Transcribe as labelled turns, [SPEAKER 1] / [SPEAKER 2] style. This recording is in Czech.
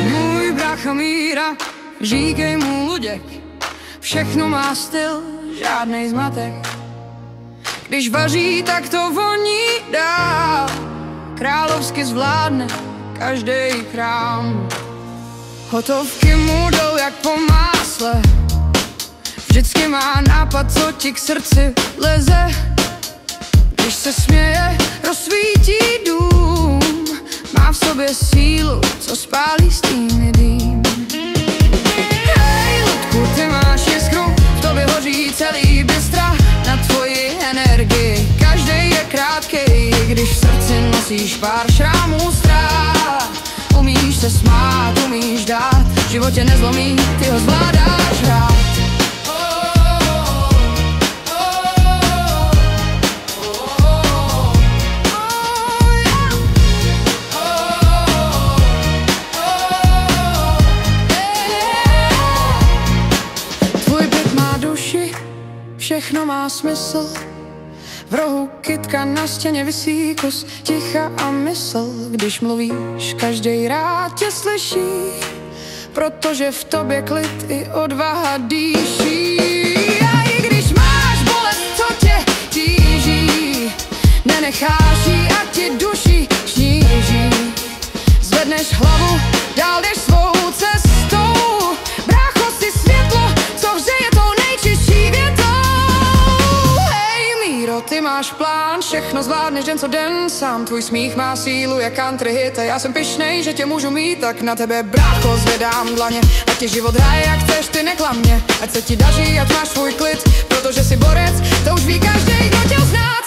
[SPEAKER 1] Můj brácha Míra, říkej mu Luděk, všechno má styl, žádnej zmatek. Když vaří, tak to voní dál, královsky zvládne každej krám. Hotovky mu jdou jak po másle, vždycky má nápad, co ti k srdci leze. Když se směje, rozsvítí dům, má v sobě sílu, co spálí stíny dým. Hej, Ludku, ty máš jiskru, v tobě hoří celý Bystra. Na tvoji energii každej je krátkej, když v srdci nosíš pár šrámů ztrát. Umíš se smát, umíš dát, v životě nezlomí, ty ho zvládáš hrát. Všechno má smysl, v rohu kytka, na stěně visí kus ticha a mysl. Když mluvíš, každej rád tě slyší, protože v tobě klid i odvaha dýší. A i když máš bolest, co tě tíží, nenecháš jí, ať ti duši sníží. Zvedneš hlavu, dál jdeš svou cestou, brácho, si světlo, co hřeje tou nejčistší větou. Ty máš plán, všechno zvládneš den co den sám. Tvůj smích má sílu jak country hit a já jsem pyšnej, že tě můžu mít, tak na tebe, brácho, zvedám dlaně. Ať ti život hraje jak chceš, ty neklam mě, ať se ti daří, ať máš svůj klid, protože jsi borec, to už ví každej, kdo tě znát.